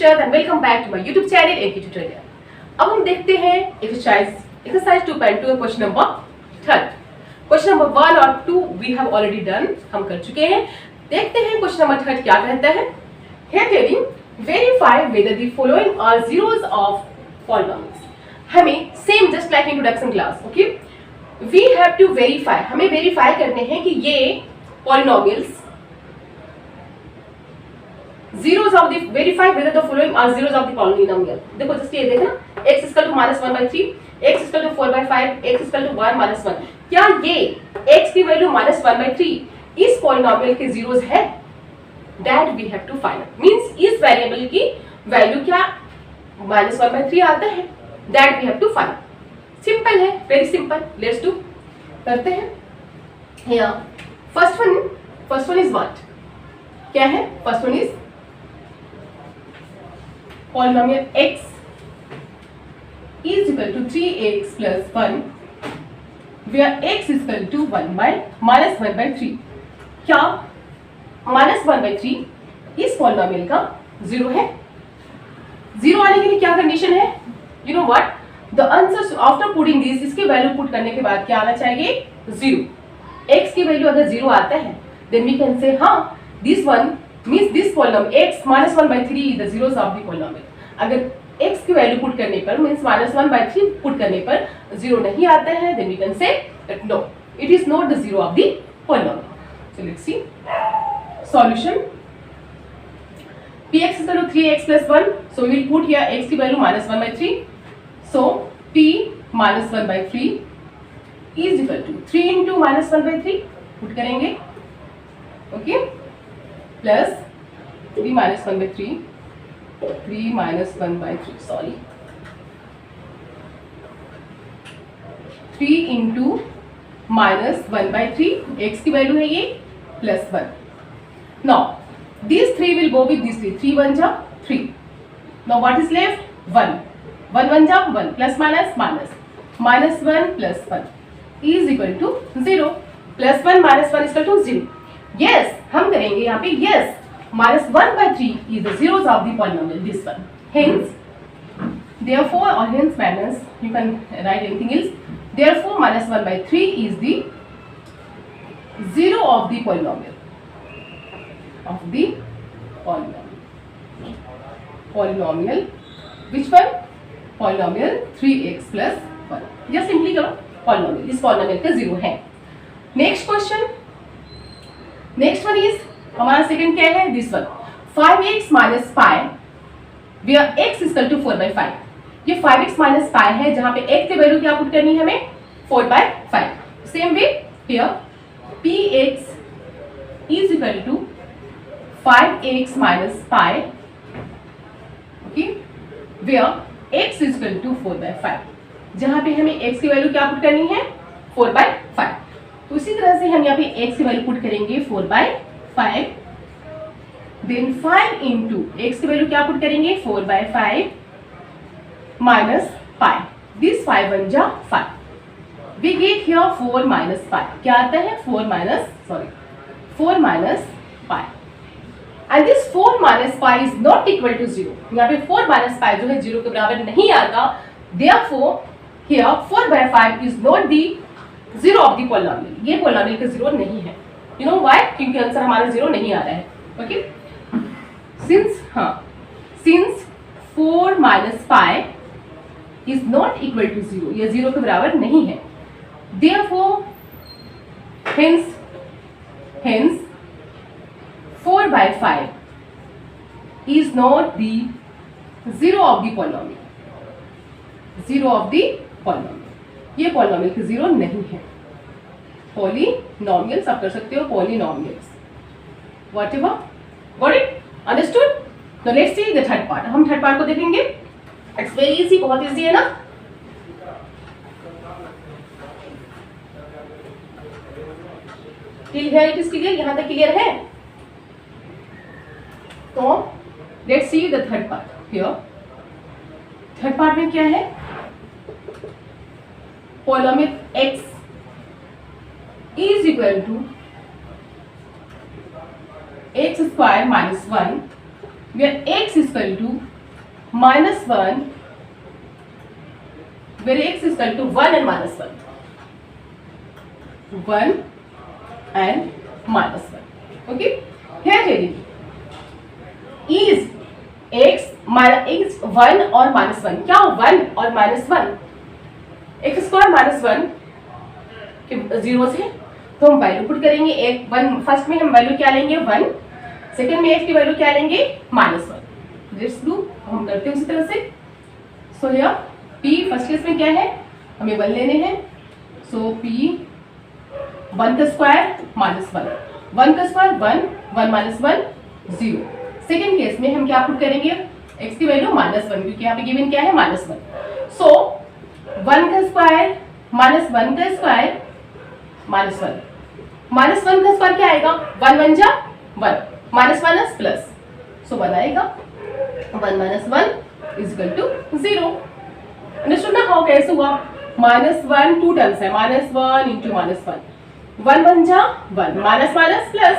Teacher and welcome back to my YouTube channel AK tutorial. अब हम देखते हैं exercise 2.2 question number 3। Question number 1 और 2 वी हैव ऑलरेडी डन, हम कर चुके हैं। देखते हैं क्वेश्चन नंबर 3 क्या कहता है। Here telling verify whether the following are zeros of polynomials. हमें same just like introduction class, okay, we have to verify, हमें वेरीफाई करने हैं कि ये polynomials zeros of the verify whether the following are zeros of the polynomial। देखो just ये देखना, x is equal to -1/3, x is equal to 4/5, x is equal to 1 -1। क्या ये x की वैल्यू -1/3 इस पॉलिनोमियल के zeros है? That we have to find out। Means इस वेरिएबल की वैल्यू क्या -1/3 आता है? That we have to find out। Simple है, वेरी सिंपल। लेट्स डू, करते हैं। Here first one is what? क्या है? First one is polynomial x is equal to 3x plus 1 where x is equal to 1/-1/3। क्या -1/3 इस polynomial का zero है? Zero आने के लिए क्या कंडीशन है? You know what, the answer after putting this, इसके वैल्यू पुट करने के बाद क्या आना चाहिए? जीरो। x की वैल्यू अगर जीरो आता है देन वी कैन से हाँ this one means this polynomial x -1/3 is the zeros of the polynomial। अगर x की वैल्यू पुट करने पर means -1/3 पुट करने पर जीरो नहीं आता है then we can say that no, it is not the zero of the polynomial। So let's see solution। px is equal to 3x plus 1, so we will put here x की value -1/3, so p -1/3 is equal to 3 into -1/3 put करेंगे, okay, plus 3 -1/3 sorry 3 into -1/3 x की value है ये plus 1। Now this 3 will go with this 3 1 जा 3। Now what is left? 1 1 जा 1 plus minus minus -1 plus 1 is equal to 0। Plus 1 -1 is equal to 0। Yes, हम करेंगे यहाँ पे yes, -1/3 is the zeros of the polynomial, this one। Hence, therefore or hence minus, you can write anything else। Therefore, -1/3 is the zero of the polynomial, polynomial, which one? Polynomial 3x plus 1। just simply करो polynomial, इस polynomial का zero है। Next question, next one is हमारा second क्या है? This one 5x minus pi where x is equal to 4/5। ये 5x minus pi है जहां पे x की वैल्यू क्या पुट करनी है हमें? 4/5। Same way here px is equal to 5x minus pi, okay, where x is equal to 4/5 जहां पे हमें x की वैल्यू क्या पुट करनी है? 4/5। तो इसी तरह से हम यहाँ पे x की वैल्यू पुट करेंगे 4/5, देन 5 इंटू एक्स की वैल्यू क्या पुट करेंगे? 4/5 माइनस पाई, दिस 5 1 जा 5, we get here 4 minus pi. क्या आता है? 4 minus pi, and this 4 minus pi is not equal to 0। यहाँ पे 4 माइनस पाई जो है 0 के बराबर नहीं आता, therefore here 4/5 is not the zero of the polynomial. ये पॉलिनोमियल का जीरो नहीं है। You know why? क्योंकि आंसर हमारा जीरो नहीं आ रहा है, okay. Since 4 minus pi is not equal to 0, ये जीरो के बराबर नहीं है, therefore hence 4/5 is not the zero of the polynomial, ये पॉलिनोमियल के जीरो नहीं है। पॉलिनोमियल्स आप कर सकते हो, polynomials whatever, got it, understood. Now let's see the third part. हम थर्ड पार्ट को देखेंगे। इट्स वेरी इजी, बहुत इजी है ना। Till here it is clear, यहां तक क्लियर है? तो let's see the third part. Here third part में क्या है? polynomial x is equal to x square minus 1 where x is equal to -1 where x is equal to 1 and -1. 1 and -1. Okay. Here reading is x 1 और -1. क्या 1 और -1 x square -1 के zero है, तो हम वैल्यू पुट करेंगे। एक 1 फर्स्ट में हम वैल्यू क्या लेंगे 1, सेकंड में x की वैल्यू क्या लेंगे -1। लेट्स डू, हम करते हैं उसी तरह से। So here p first case में क्या है, हमें 1 लेने हैं। सो p 1 का स्क्वायर -1, 1 का स्क्वायर 1, 1 -1 0। सेकेंड केस में हम क्या पुट करेंगे, x की वैल्यू -1 क्योंकि यहाँ पे गिवन क्या है -1। सो 1 का स्क्वायर -1 का स्क्वायर -1, -1 का स्क्वायर क्या आएगा 1 1 जा 1, -1 प्लस, सो 1 आएगा। 1 - 1 इज इक्वल टू 0। अंडरस्टूड ना हाउ कैसे हुआ, -1 टू टर्म्स है, -1 इंटू -1, 1 1 जा 1, -1 plus,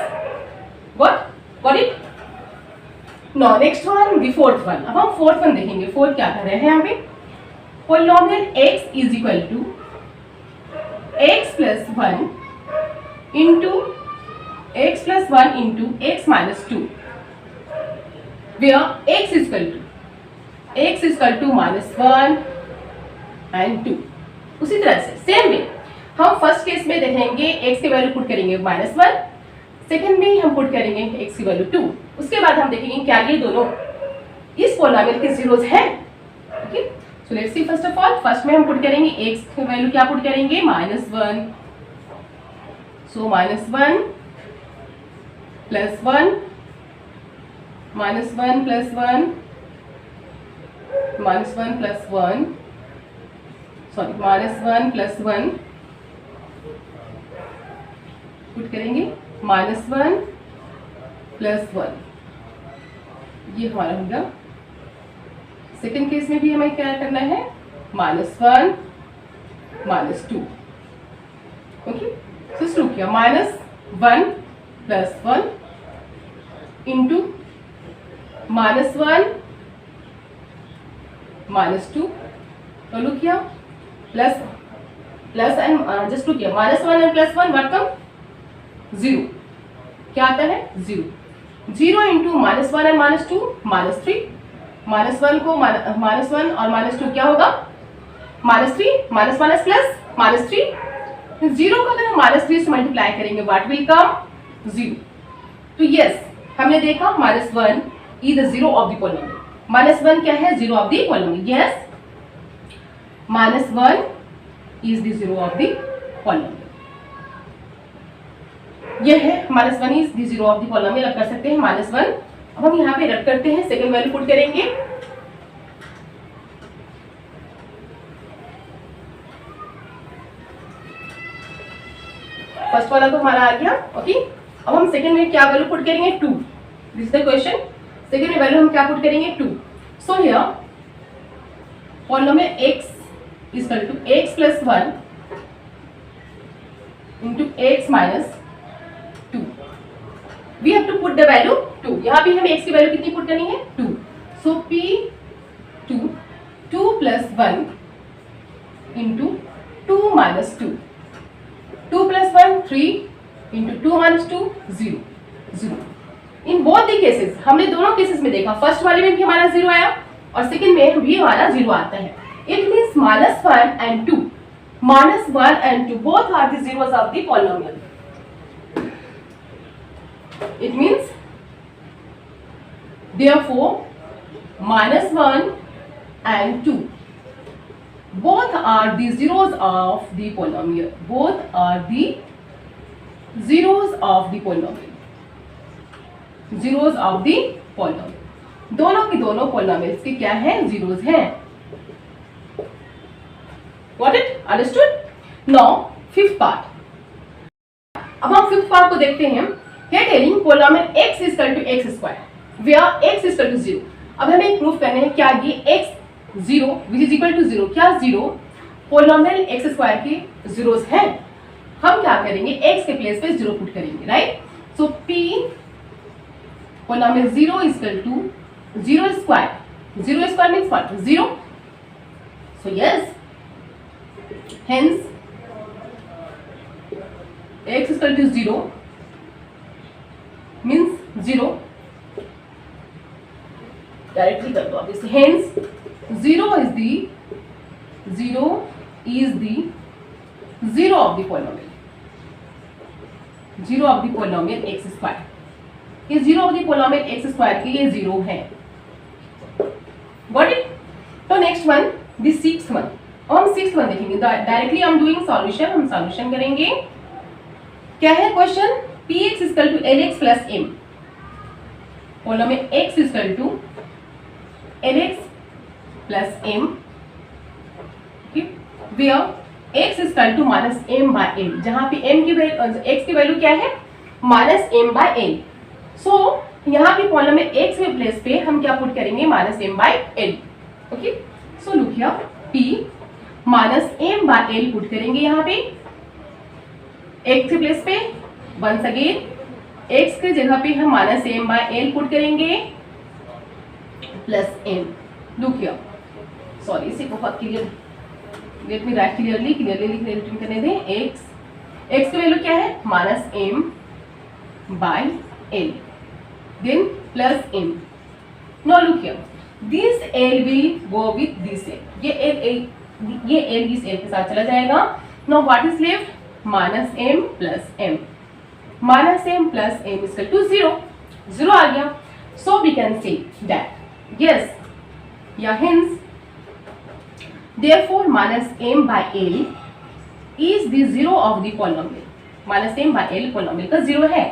got it. No next one the fourth one. अब हम फोर्थ वन देखेंगे। फोर्थ क्या कर रहे हैं यहाँ पे, polynomial x is equal to x plus 1 into x plus 1 into x minus 2 where x is equal to -1 and 2। उसी तरह से सेम वे हम फर्स्ट केस में देखेंगे x की वैल्यू पुट करेंगे -1, सेकंड में हम पुट करेंगे x की वैल्यू 2। उसके बाद हम देखेंगे क्या ये दोनों इस पोलिनोमियल के जीरोस हैं। Okay, so let's see first of all, first में हम पुट करेंगे x की वैल्यू क्या पुट करेंगे -1। सो -1 plus 1, -1 plus 1, -1 plus 1, sorry -1 plus 1 put करेंगे, -1 प्लस 1, ये हमारा हो गया। सेकेंड केस में भी हमें क्या करना है, -1 -2। ओके, सो शुरू किया -1 प्लस 1 इंटू -1 -2, तो लुक किया प्लस एंड जस्ट लुक किया, -1 एंड प्लस 1 व्हाट कम 0, क्या आता है 0 इंटू -1 एंड -2 -3, -1 को -1 और -2 क्या होगा -3, -1 प्लस -3, 0 को अगर हम -3 से मल्टीप्लाई करेंगे व्हाट विल कम 0। तो यस, हमने देखा -1 is the zero of the polynomial. -1 क्या है, zero of the polynomial. Yes, -1 is the zero of the polynomial. ये है -1 is the zero of the polynomial. अब कर सकते हैं -1। अब हम यहाँ पे रख करते हैं, सेकंड वैल्यू पुट करेंगे। फर्स्ट वाला तो हमारा आ गया। ओके, अब हम सेकंड में क्या वैल्यू पुट करेंगे 2। This is the question. Second में वैल्यू हम क्या पुट करेंगे 2। So here polynomial x is equal to x plus 1 into x minus 2। We have to put the value 2। यहाँ भी हमें x की वैल्यू कितनी पुट करनी है 2। सो p 2 plus 1 into 2 minus 2, 2 plus 1 3 into 2 minus 2 0 0। In both the cases, हमने दोनों cases में देखा, फर्स्ट वाले में भी हमारा 0 आया और सेकंड में भी हमारा 0 आता है। It means -1 and 2 both are the zeros of the polynomial. It means therefore -1 and 2 both are the zeros of the polynomial. Both are the zeros of the polynomial. Zeros of the polynomial. दोनों की दोनों polynomials के क्या है, zeros हैं। Got it? Understood? Now fifth part. अब हम fifth part को देखते हैं। क्या telling polynomial x is equal to x square where x is equal to 0। अब हमें प्रूफ करने हैं क्या ये x 0 which is equal to 0, क्या 0 पोलिनोमियल x स्क्वायर के जीरोस हैं। हम क्या करेंगे, x के प्लेस पे 0 पुट करेंगे, right. So p polynomial 0 is equal to 0 square 0 square means what? 0. So yes, hence x is equal to 0 means 0. Directly कर दो आप इसे. Hence 0 is the 0 of the polynomial. 0 of the polynomial x square. ये 0 of the polynomial x square के ये 0 है. Got it? तो next one, the sixth one. और हम सिक्स्थ वन देखेंगे. डायरेक्टली हम डूइंग सॉल्यूशन, हम सॉल्यूशन करेंगे. क्या है question? px is equal to lx plus m. polynomial x is equal to lx plus m. Okay, where x is equal to minus m by l. जहाँ पे m की value, x की value क्या है? Minus m by l. सो यहाँ पे polynomial x के place पे हम क्या पुट करेंगे? Minus m by l. Okay, so look here, p minus m by l put करेंगे यहाँ पे x के प्लेस पे. वंस अगेन x के जगह पे हम minus m by l put करेंगे plus m. Look here, sorry इसे बहुत clear, let me write clearly लिखने रिटर्न करने दें. x की वैल्यू क्या है? Minus m by l, then plus m. Now look here, this l will go with this l. ये l इस l के साथ चला जाएगा. Now what is left? Minus m plus m. Minus m plus m is equal to 0. 0 आ गया. So we can say that yes, yeah, hence therefore minus m by l is the 0 of the polynomial. Minus m by l polynomial का 0 है.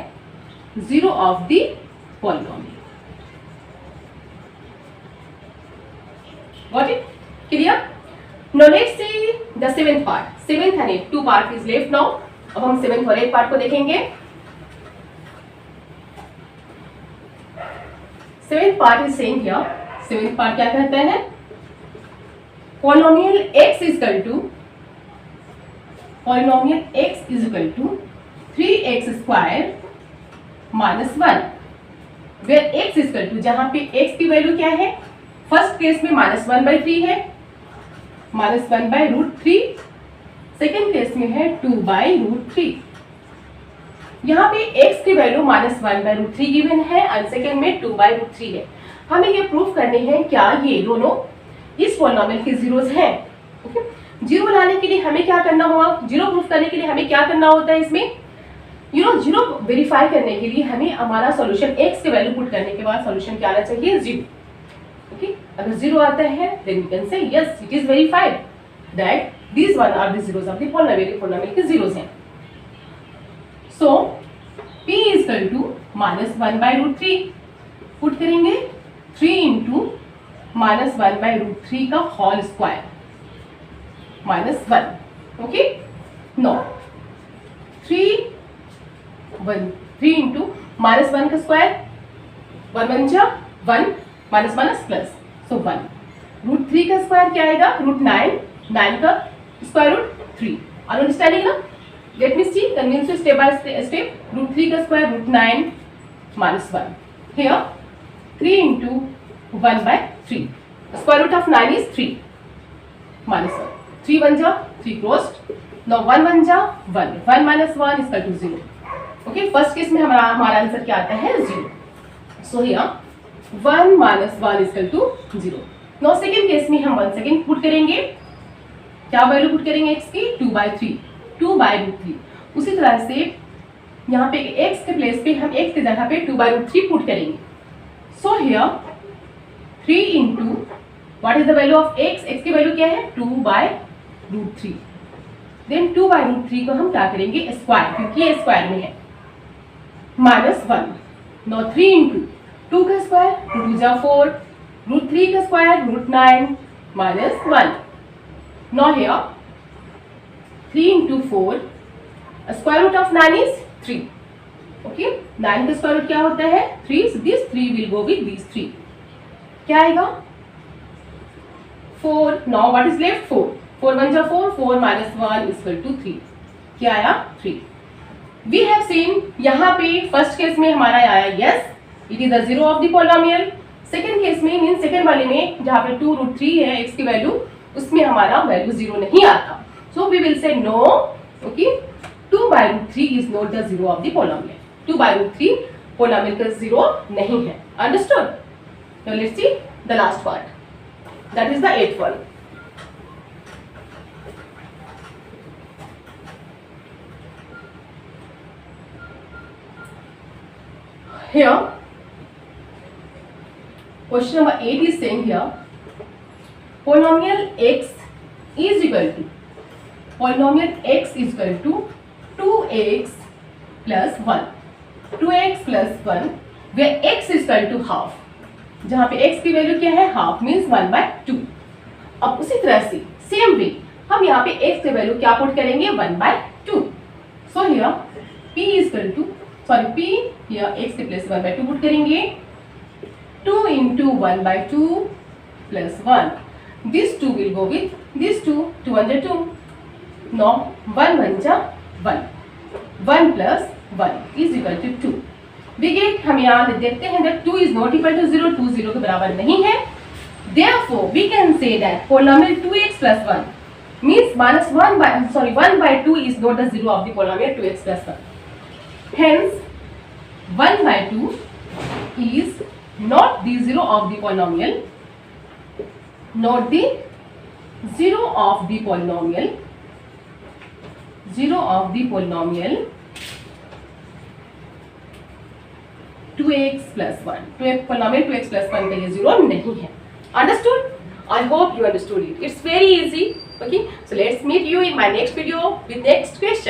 0 of the polynomial. Got it? Clear? Now let's see the seventh part. Seventh and eighth, two part is left now. अब हम seventh और eighth part को देखेंगे. Seventh part is saying here. Seventh part क्या कहता है? Polynomial x is equal to 3x square minus 1, where x is equal to, जहां पे x की वैल्यू क्या है? फर्स्ट केस में माइनस 1/3 है, माइनस 1/√3. सेकेंड केस में है 2/√3. यहाँ पे x की वैल्यू माइनस 1/√3 गिवन है और सेकेंड में 2/√3 है. हमें ये प्रूफ करने हैं क्या ये दोनों इस पॉलिनोमियल के जीरोस हैं. ओके, जीरो लाने के लिए हमें क्या करना होगा? जीरो प्रूफ करने के लिए हमें क्या करना होता है? इसमें जीरो वेरीफाई करने के लिए हमें हमारा सॉल्यूशन x के वैल्यू पुट करने के बाद सॉल्यूशन क्या आना चाहिए? 0. ओके, अगर 0 आता है then we can say yes it is verified that these one are the zeros of the polynomial के जीरोस हैं. So p is equal to minus 1/√3 put करेंगे 3 इंटू माइनस 1/√3 का whole square minus 1. Okay, no 3 into minus 1 का square, 1 1 जा 1 minus minus plus, सो 1 √3 का square क्या आएगा? √9, 9 का स्क्वायर √3. आर अंडरस्टैंडिंग ना? Let me see, convince you step by step. √3 का square √9 minus 1. Here 3 into 1/3, square root of 9 is 3 minus 1. 3 1 जा 3 closed. Now 1 1 जा 1, 1 minus 1 is equal to 0. Okay, first case में हमारा आंसर क्या आता है? 0. So here 1 minus 1 is equal to 0. Now second case में हम 1 सेकंड पुट करेंगे. क्या वैल्यू पुट करेंगे x की? 2/3. उसी तरह से यहाँ पे x के प्लेस पे हम x की जगह पे 2/3 पुट करेंगे. So here 3 into what is the value of x? x की वैल्यू क्या है? 2/√3. देन 2/√3 को हम क्या करेंगे? स्क्वायर, क्योंकि ये स्क्वायर में है, माइनस 1. नो 3 इंटू 2 का स्क्वायर 2 जा 4, √3 का square √9 minus 1. No here 3 into 4, square root of 9 is 3. Okay, 9 का स्क्वायर रूट क्या होता है? 3. so this 3 will go with these 3. क्या आएगा? 4. Now what is left? 4. 4 1 जा 4, 4 माइनस 1 इज इक्वल टू 3. क्या आया? 3. वी हैव सीन यहाँ पे फर्स्ट केस में हमारा आया yes it is the 0 of the polynomial. Second case में मीन सेकेंड वाले में जहाँ पे 2√3 है x की वैल्यू, उसमें हमारा वैल्यू 0 नहीं आता. So we will say no, okay, 2/√3 is not the zero of the polynomial. 2/√3 polynomial का जीरो नहीं है. Understood? Now let's see the last part, that is the 8th one. Here question number 8 is saying here polynomial x is equal to 2x plus 1. 2x plus 1 where x is equal to half. जहाँ पे x की value क्या है? Half means 1/2. अब उसी तरह से same way हम यहाँ पे x की वैल्यू क्या पुट करेंगे? 1/2. So here p is equal to, sorry p here x के प्लेस 1/2 पुट करेंगे. 2 into 1/2 plus 1. This 2 will go with this 2. 2 1 2. Now 1 1 1. 1 plus 1 is equal to 2. We get, हम यहाँ देखते हैं that 2 is not equal to 0. 2 0 के बराबर नहीं है. Therefore we can say that polynomial 2x plus 1 means minus 1/2 is not the zero of the polynomial 2x plus 1. Hence 1/2 is not the zero of the polynomial, not the zero of the polynomial, zero of the polynomial 2x plus 1. Polynomial 2x plus 1 का ये zero नहीं है. Understood? I hope you understood it. It's very easy. Okay, so let's meet you in my next video with next question.